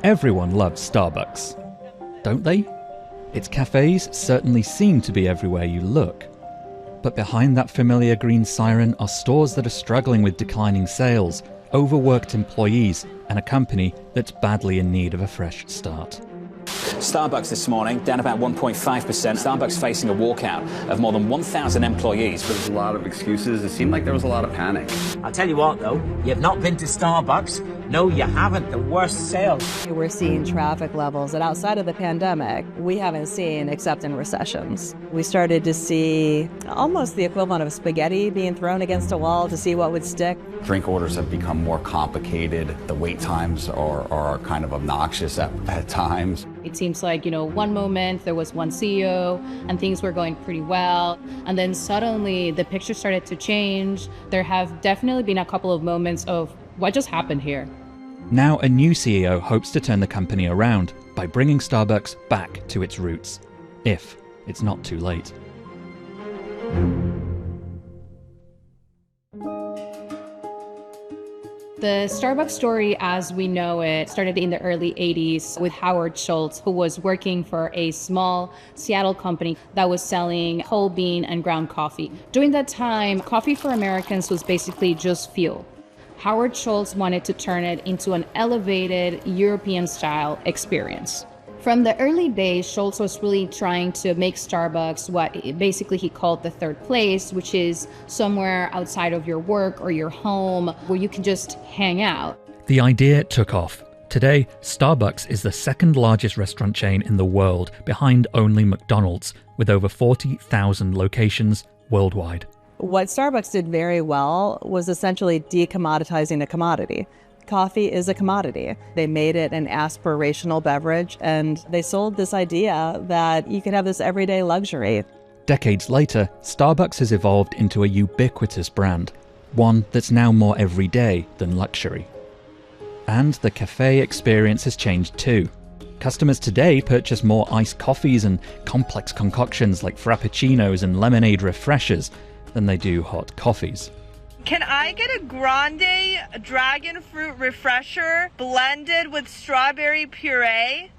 Everyone loves Starbucks, don't they? Its cafes certainly seem to be everywhere you look. But behind that familiar green siren are stores that are struggling with declining sales, overworked employees, and a company that's badly in need of a fresh start. Starbucks this morning, down about 1.5%. Starbucks facing a walkout of more than 1,000 employees. There's a lot of excuses. It seemed like there was a lot of panic. I'll tell you what, though, you've not been to Starbucks. No, you haven't. The worst sales. We're seeing traffic levels that outside of the pandemic, we haven't seen except in recessions. We started to see almost the equivalent of spaghetti being thrown against a wall to see what would stick. Drink orders have become more complicated. The wait times are kind of obnoxious at times. It seems like, one moment there was one CEO and things were going pretty well. And then suddenly the picture started to change. There have definitely been a couple of moments of what just happened here. Now a new CEO hopes to turn the company around by bringing Starbucks back to its roots, if it's not too late. The Starbucks story as we know it started in the early 80s with Howard Schultz, who was working for a small Seattle company that was selling whole bean and ground coffee. During that time, coffee for Americans was basically just fuel. Howard Schultz wanted to turn it into an elevated European-style experience. From the early days, Schultz was really trying to make Starbucks what basically he called the third place, which is somewhere outside of your work or your home where you can just hang out. The idea took off. Today, Starbucks is the second largest restaurant chain in the world, behind only McDonald's, with over 40,000 locations worldwide. What Starbucks did very well was essentially decommoditizing a commodity. Coffee is a commodity. They made it an aspirational beverage, and they sold this idea that you could have this everyday luxury. Decades later, Starbucks has evolved into a ubiquitous brand, one that's now more everyday than luxury. And the cafe experience has changed too. Customers today purchase more iced coffees and complex concoctions like frappuccinos and lemonade refreshers than they do hot coffees. Can I get a grande dragon fruit refresher blended with strawberry puree?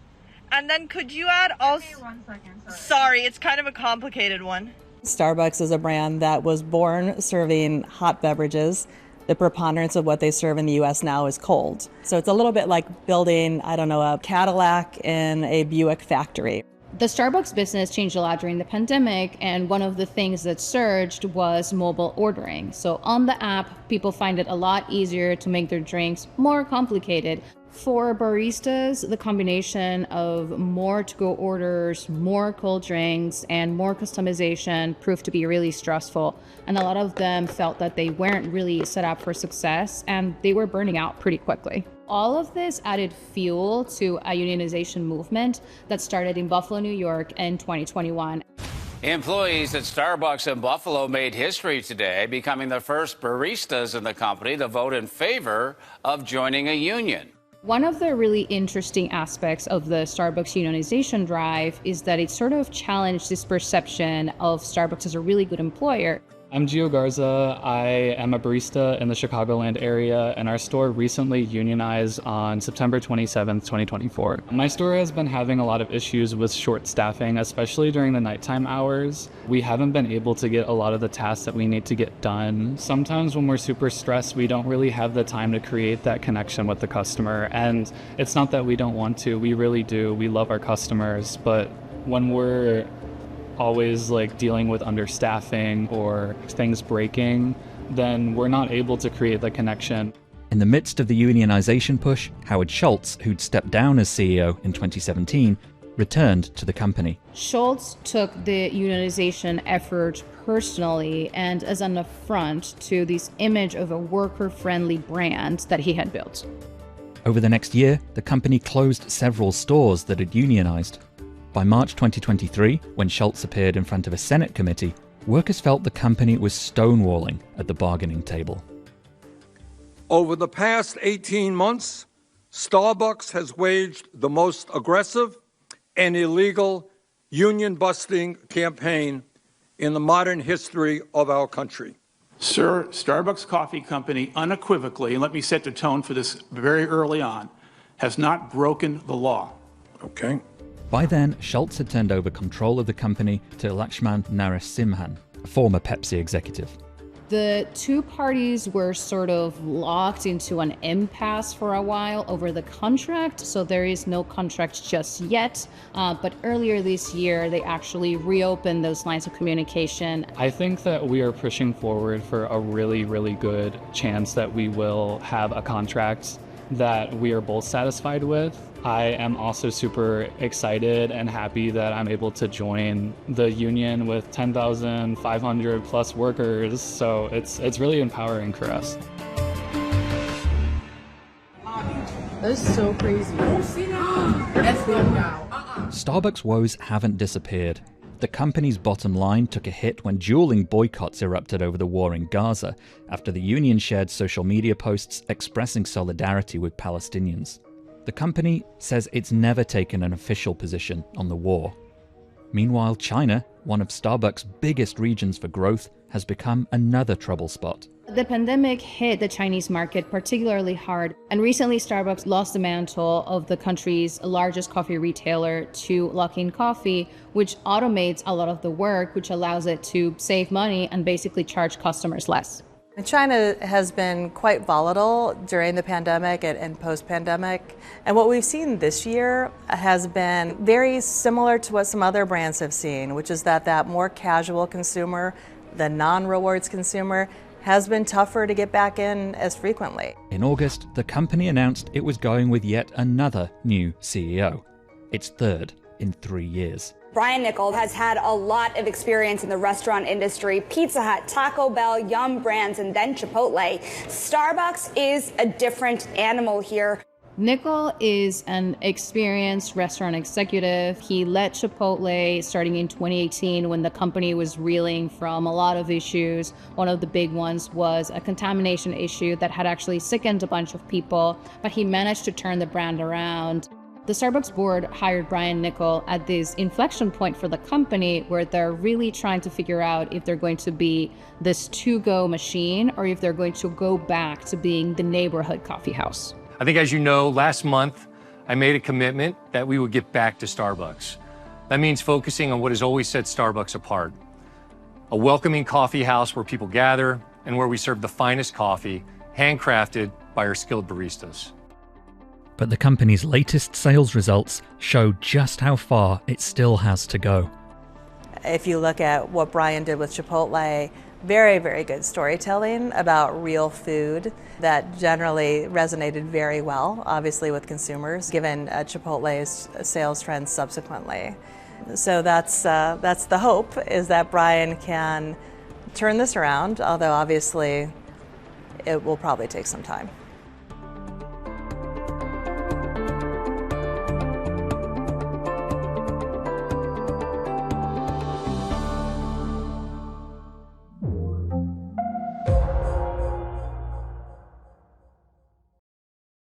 And then could you add also... Okay, 1 second. Sorry, it's kind of a complicated one. Starbucks is a brand that was born serving hot beverages. The preponderance of what they serve in the US now is cold. So it's a little bit like building, a Cadillac in a Buick factory. The Starbucks business changed a lot during the pandemic, and one of the things that surged was mobile ordering. So on the app, people find it a lot easier to make their drinks more complicated. For baristas, the combination of more to-go orders, more cold drinks, and more customization proved to be really stressful. And a lot of them felt that they weren't really set up for success, and they were burning out pretty quickly. All of this added fuel to a unionization movement that started in Buffalo, New York in 2021. Employees at Starbucks in Buffalo made history today, becoming the first baristas in the company to vote in favor of joining a union. One of the really interesting aspects of the Starbucks unionization drive is that it sort of challenged this perception of Starbucks as a really good employer. I'm Gio Garza. I am a barista in the Chicagoland area, and our store recently unionized on September 27th, 2024. My store has been having a lot of issues with short staffing, especially during the nighttime hours. We haven't been able to get a lot of the tasks that we need to get done. Sometimes when we're super stressed, we don't really have the time to create that connection with the customer. And it's not that we don't want to, we really do. We love our customers, but when we're always dealing with understaffing or things breaking, then we're not able to create the connection. In the midst of the unionization push, Howard Schultz, who'd stepped down as CEO in 2017, returned to the company. Schultz took the unionization effort personally and as an affront to this image of a worker-friendly brand that he had built. Over the next year, the company closed several stores that had unionized. By March 2023, when Schultz appeared in front of a Senate committee, workers felt the company was stonewalling at the bargaining table. Over the past 18 months, Starbucks has waged the most aggressive and illegal union-busting campaign in the modern history of our country. Sir, Starbucks Coffee Company unequivocally, and let me set the tone for this very early on, has not broken the law. Okay. By then, Schultz had turned over control of the company to Lakshman Narasimhan, a former Pepsi executive. The two parties were sort of locked into an impasse for a while over the contract, so there is no contract just yet. But earlier this year, they actually reopened those lines of communication. I think that we are pushing forward for a really, really good chance that we will have a contract that we are both satisfied with. I am also super excited and happy that I'm able to join the union with 10,500 plus workers. So it's really empowering for us. That's so crazy. Let's go now. Starbucks' woes haven't disappeared. The company's bottom line took a hit when dueling boycotts erupted over the war in Gaza after the union shared social media posts expressing solidarity with Palestinians. The company says it's never taken an official position on the war. Meanwhile, China, one of Starbucks' biggest regions for growth, has become another trouble spot. The pandemic hit the Chinese market particularly hard, and recently Starbucks lost the mantle of the country's largest coffee retailer to Luckin Coffee, which automates a lot of the work, which allows it to save money and basically charge customers less. China has been quite volatile during the pandemic and post-pandemic. And what we've seen this year has been very similar to what some other brands have seen, which is that more casual consumer, the non-rewards consumer, has been tougher to get back in as frequently. In August, the company announced it was going with yet another new CEO, its third in 3 years. Brian Niccol has had a lot of experience in the restaurant industry: Pizza Hut, Taco Bell, Yum Brands, and then Chipotle. Starbucks is a different animal here. Niccol is an experienced restaurant executive. He led Chipotle starting in 2018 when the company was reeling from a lot of issues. One of the big ones was a contamination issue that had actually sickened a bunch of people, but he managed to turn the brand around. The Starbucks board hired Brian Niccol at this inflection point for the company where they're really trying to figure out if they're going to be this to-go machine or if they're going to go back to being the neighborhood coffee house. I think, as you know, last month, I made a commitment that we would get back to Starbucks. That means focusing on what has always set Starbucks apart: a welcoming coffee house where people gather and where we serve the finest coffee, handcrafted by our skilled baristas. But the company's latest sales results show just how far it still has to go. If you look at what Brian did with Chipotle, very, very good storytelling about real food that generally resonated very well, obviously, with consumers, given Chipotle's sales trends subsequently. So that's the hope, is that Brian can turn this around, although obviously it will probably take some time.